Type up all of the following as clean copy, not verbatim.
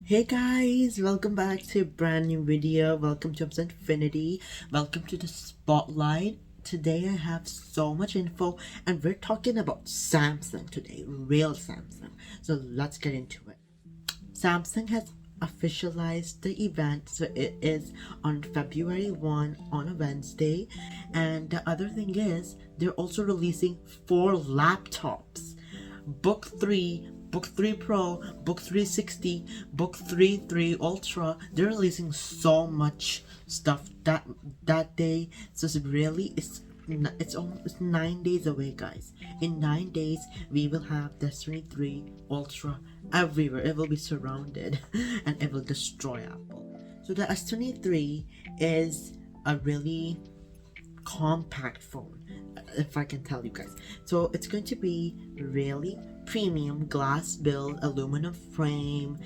Hey guys, welcome back to a brand new video. Welcome to Infinity. Welcome to the spotlight. Today I have so much info and we're talking about Samsung today, real Samsung. So let's get into it. Samsung has officialized the event, so it is on February 1 on a Wednesday, and the other thing is they're also releasing 4 laptops. Book 3, Book 3 Pro, Book 360, Book 3 Ultra. They're releasing so much stuff that day. So it's almost 9 days away, guys. In 9 days, we will have Destiny 3 Ultra everywhere. It will be surrounded and it will destroy Apple. So the S23 is a really compact phone, if I can tell you guys. So it's going to be really premium glass build, aluminum frame,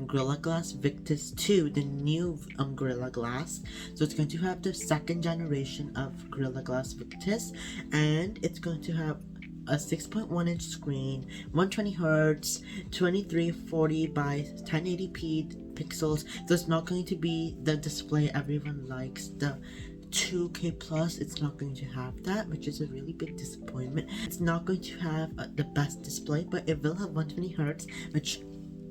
Gorilla Glass Victus 2, the new Gorilla Glass. So it's going to have the second generation of Gorilla Glass Victus, and it's going to have a 6.1 inch screen, 120 Hz, 2340 by 1080p pixels. So it's not going to be the display everyone likes, the 2K plus. It's not going to have that, which is a really big disappointment. It's not going to have the best display, but it will have 120 Hz, which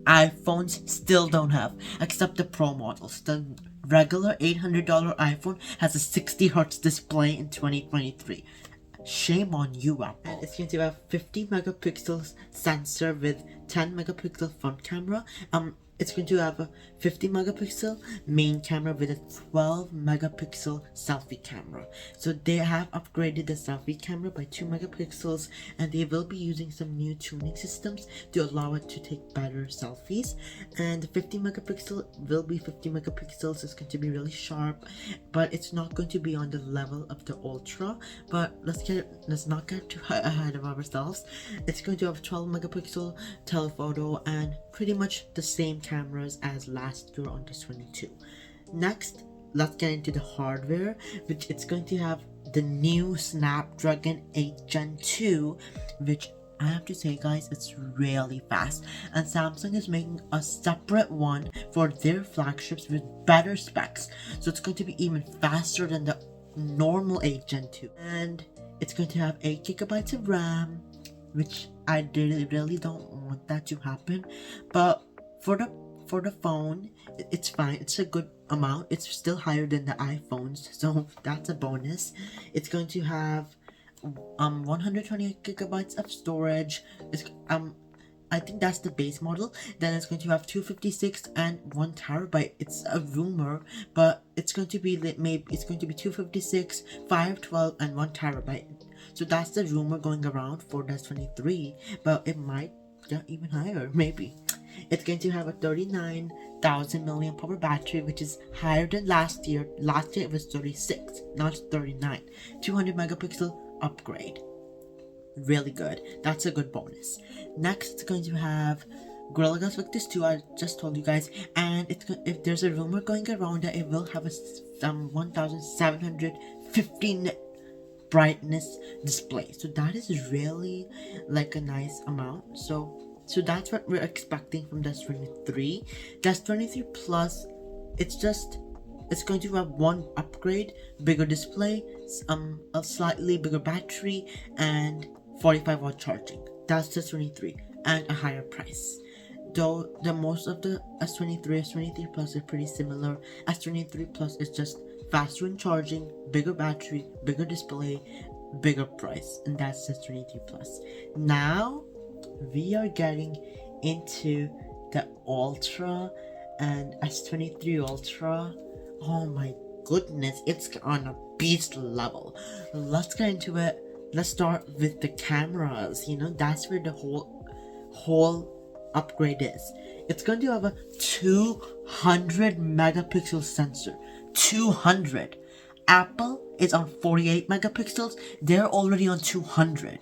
iPhones still don't have, except the Pro models. The regular $800 iPhone has a 60 Hz display in 2023. Shame on you, Apple. And it's going to have 50 megapixels sensor with 10 megapixel front camera. It's going to have a 50 megapixel main camera with a 12 megapixel selfie camera. So they have upgraded the selfie camera by 2 megapixels, and they will be using some new tuning systems to allow it to take better selfies. And the 50 megapixel will be 50 megapixels. It's going to be really sharp, but it's not going to be on the level of the Ultra. But let's not get too ahead of ourselves. It's going to have 12 megapixel telephoto and pretty much the same cameras as last year on the 22. Next, let's get into the hardware, which it's going to have the new Snapdragon 8 Gen 2, which I have to say, guys, it's really fast, and Samsung is making a separate one for their flagships with better specs. So it's going to be even faster than the normal 8 Gen 2, and it's going to have 8 gigabytes of RAM, which I really don't want that to happen, but for the phone, it's fine. It's a good amount. It's still higher than the iPhones, so that's a bonus. It's going to have 128 gigabytes of storage. I think that's the base model. Then it's going to have 256 and 1 terabyte. It's a rumor, but it's going to be maybe it's going to be 256, 512, and 1 terabyte. So that's the rumor going around for the S23, but it might get even higher, maybe. It's going to have a 39,000 milliamp hour battery, which is higher than last year. Last year it was 36, not 39. 200 megapixel upgrade. Really good. That's a good bonus. Next, it's going to have Gorilla Glass Victus 2, I just told you guys, and if there's a rumor going around that it will have a 1715 brightness display. So that is really like a nice amount. So that's what we're expecting from the S23. The S23 Plus, it's going to have one upgrade, bigger display, a slightly bigger battery, and 45-watt charging. That's the S23, and a higher price. Though the most of the S23, S23 Plus are pretty similar. S23 Plus is just faster in charging, bigger battery, bigger display, bigger price, and that's the S23 Plus. Now we are getting into the Ultra and S23 Ultra. Oh my goodness, it's on a beast level. Let's get into it. Let's start with the cameras. That's where the whole upgrade is. It's going to have a 200 megapixel sensor. 200. Apple is on 48 megapixels. They're already on 200.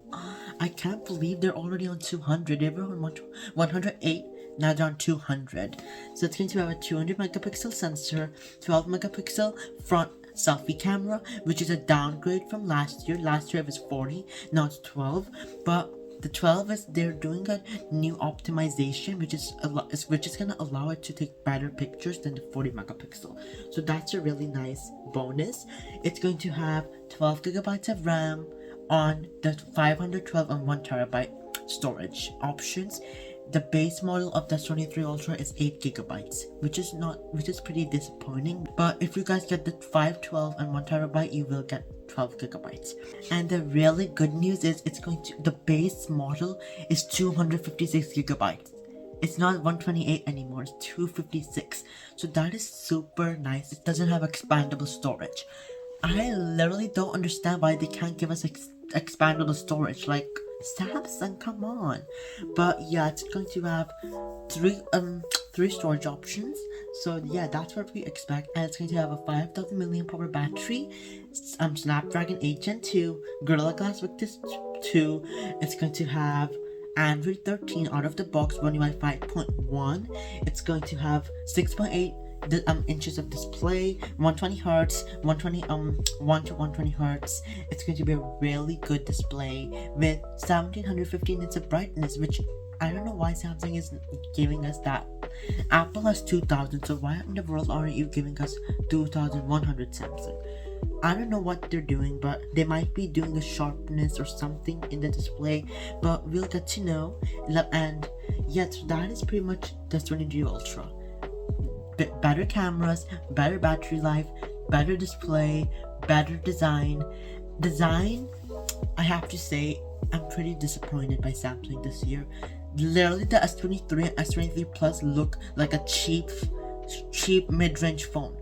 I can't believe they're already on 200. They were on 108. Now they're on 200. So it's going to have a 200 megapixel sensor, 12 megapixel front selfie camera, which is a downgrade from last year. Last year it was 40, now it's 12. But The 12 is they're doing a new optimization, which is gonna allow it to take better pictures than the 40 megapixel. So that's a really nice bonus. It's going to have 12 gigabytes of RAM on the 512 and 1 terabyte storage options. The base model of the S23 Ultra is 8 gigabytes, which is pretty disappointing. But if you guys get the 512 and 1 terabyte, you will get 12 gigabytes. And the really good news is the base model is 256 gigabytes. It's not 128 anymore, it's 256. So that is super nice. It doesn't have expandable storage. I literally don't understand why they can't give us expandable storage. Like, Samsung, come on. But yeah, it's going to have three storage options. So yeah, that's what we expect. And it's going to have a 5000 mAh battery, Snapdragon 8 Gen 2, Gorilla Glass Victus 2. It's going to have Android 13 out of the box, running by 5.1. It's going to have 6.8 inches of display, 120 hertz, 1 to 120 hertz. It's going to be a really good display with 1750 nits of brightness, which I don't know why Samsung is giving us that. Apple has 2000, so why in the world aren't you giving us 2100, Samsung? I don't know what they're doing, but they might be doing a sharpness or something in the display, but we'll get to know. And yeah, so that is pretty much the S23 Ultra. Better cameras, better battery life, better display, better design. I have to say, I'm pretty disappointed by Samsung this year. Literally, the S23 and S23 Plus look like a cheap mid-range phone.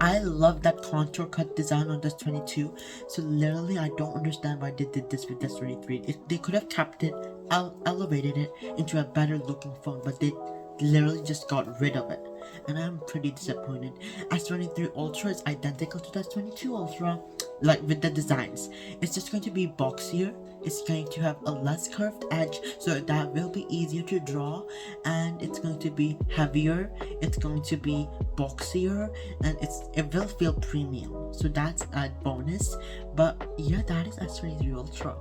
I love that contour cut design on this 22. So literally, I don't understand why they did this with this 23. They could have kept it, elevated it into a better looking phone, but they literally just got rid of it, and I'm pretty disappointed. S23 Ultra is identical to the S22 Ultra, like with the designs. It's just going to be boxier. It's going to have a less curved edge, so that will be easier to draw, and it's going to be heavier. It's going to be boxier, and it will feel premium. So that's a bonus. But yeah, that is S23 Ultra.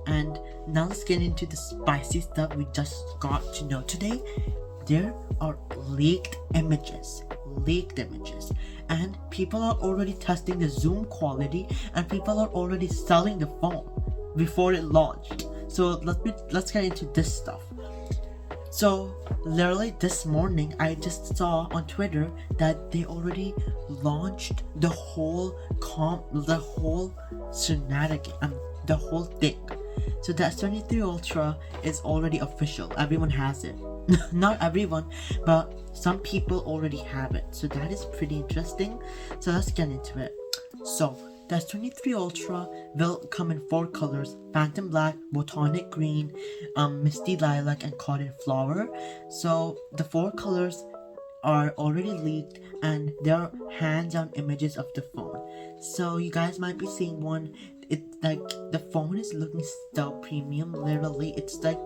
And now let's get into the spicy stuff we just got to know today. There are leaked images, and people are already testing the zoom quality, and people are already selling the phone before it launched. So let's get into this stuff. So literally this morning, I just saw on Twitter that they already launched the whole shenanigan, the whole thing. So the S23 Ultra is already official. Everyone has it. Not everyone, but some people already have it. So that is pretty interesting. So let's get into it. So the S23 Ultra will come in 4 colors: Phantom Black, Botanic Green, Misty Lilac, and Cotton Flower. So the 4 colors are already leaked, and there are hands-on images of the phone. So you guys might be seeing one. It's like the phone is looking so premium. Literally, it's like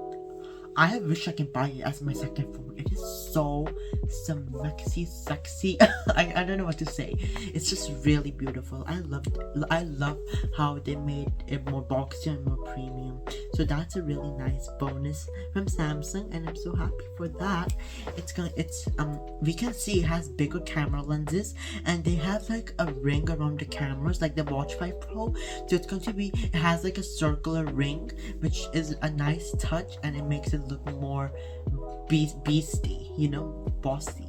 I wish I can buy it as my second phone. It is so sexy. I don't know what to say. It's just really beautiful. I love how they made it more boxy and more premium. So that's a really nice bonus from Samsung, and I'm so happy for that. We can see it has bigger camera lenses, and they have like a ring around the cameras, like the Watch 5 Pro. So it has like a circular ring, which is a nice touch, and it makes it look more beastie, bossy.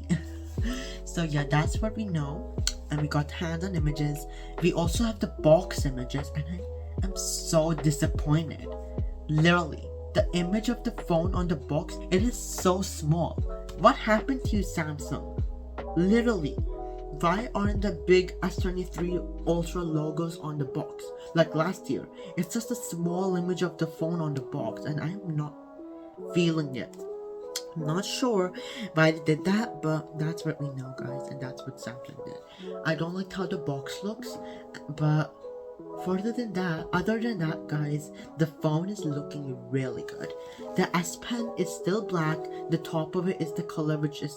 So yeah, that's what we know. And we got hands-on images. We also have the box images, and I am so disappointed. Literally, the image of the phone on the box, it is so small. What happened to you, Samsung? Literally, why aren't the big S23 Ultra logos on the box like last year? It's just a small image of the phone on the box, and I am not feeling it. I'm not sure why they did that, but that's what we know, guys, and that's what Samsung did. I don't like how the box looks, but Other than that, guys, the phone is looking really good. The S Pen is still black. The top of it is the color which you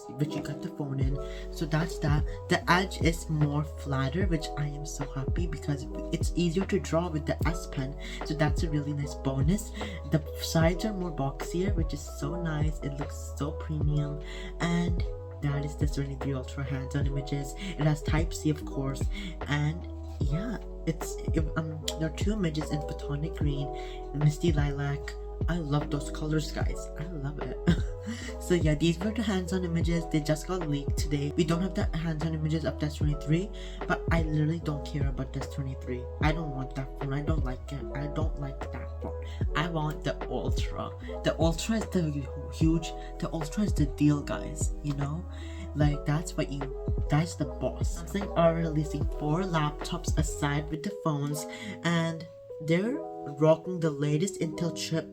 got the phone in. So that's that. The edge is more flatter, which I am so happy because it's easier to draw with the S Pen. So that's a really nice bonus. The sides are more boxier, which is so nice. It looks so premium. And that is the S23 Ultra hands-on images. It has Type-C, of course, and yeah, there are two images in photonic green, misty lilac. I love those colors, guys. I love it. So yeah, these were the hands-on images. They just got leaked today. We don't have the hands-on images of S23, but I literally don't care about S23. I don't want that phone. I don't like it. I don't like that phone. I want the Ultra. The Ultra is the Ultra is the deal, guys. You know? Like, that's the boss. Samsung are releasing 4 laptops aside with the phones, and they're rocking the latest Intel chip,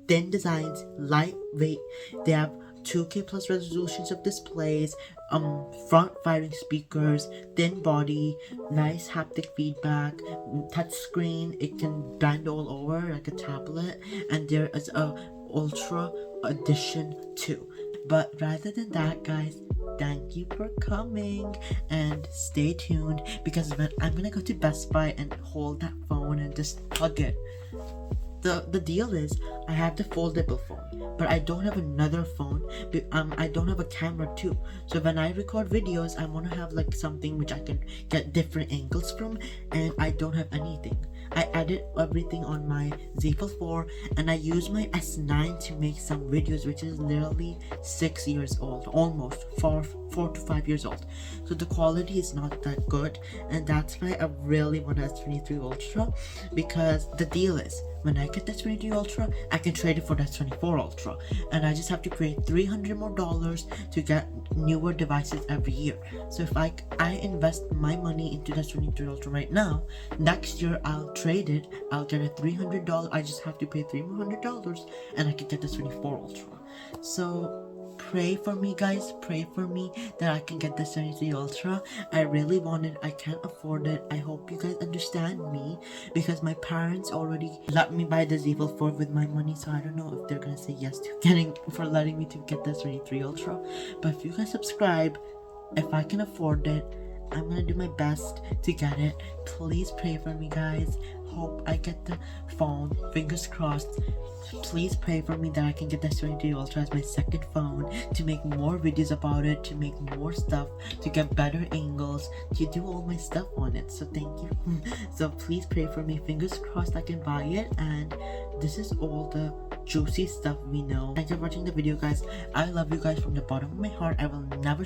thin designs, lightweight. They have 2K plus resolutions of displays, front firing speakers, thin body, nice haptic feedback, touch screen. It can bend all over like a tablet, and there is a Ultra edition too. But rather than that, guys, thank you for coming and stay tuned, because I'm gonna go to Best Buy and hold that phone and just hug it. The deal is, I have the foldable phone, but I don't have another phone. I don't have a camera too. So when I record videos, I want to have like something which I can get different angles from, and I don't have anything. I edit everything on my Z Fold 4, and I use my S9 to make some videos, which is literally 6 years old, almost 4 to 5 years old. So the quality is not that good, and that's why I really want a S23 Ultra, because the deal is, when I get the S23 Ultra, I can trade it for the S24 Ultra, and I just have to pay $300 more to get newer devices every year. So if I invest my money into the S23 Ultra right now, next year I'll trade it, I'll get a $300, I just have to pay $300, and I can get the S24 Ultra. So pray for me, guys. Pray for me that I can get the S23 Ultra. I really want it. I can't afford it. I hope you guys understand me, because my parents already let me buy the Z Fold 4 with my money, so I don't know if they're gonna say yes to letting me to get the S23 Ultra. But if you guys subscribe, if I can afford it, I'm gonna do my best to get it. Please pray for me, guys. Hope I get the phone. Fingers crossed. Please pray for me that I can get the S23 Ultra as my second phone, to make more videos about it, to make more stuff, to get better angles, to do all my stuff on it. So thank you. So please pray for me. Fingers crossed I can buy it. And this is all the juicy stuff we know. Thanks for watching the video, guys. I love you guys from the bottom of my heart. I will never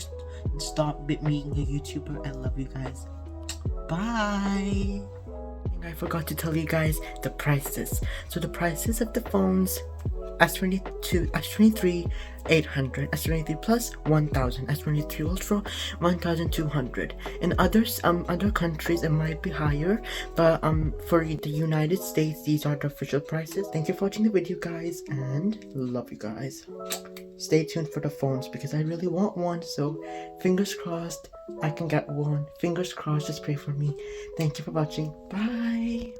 stop being a YouTuber. I love you guys. Bye. I forgot to tell you guys the prices. So the prices of the phones: S22, S23, 800, S23 Plus, 1000, S23 Ultra, 1200. In other countries it might be higher, but for the United States, these are the official prices. Thank you for watching the video, guys, and love you guys. Stay tuned for the phones, because I really want one, so fingers crossed I can get one. Fingers crossed. Just pray for me. Thank you for watching. Bye.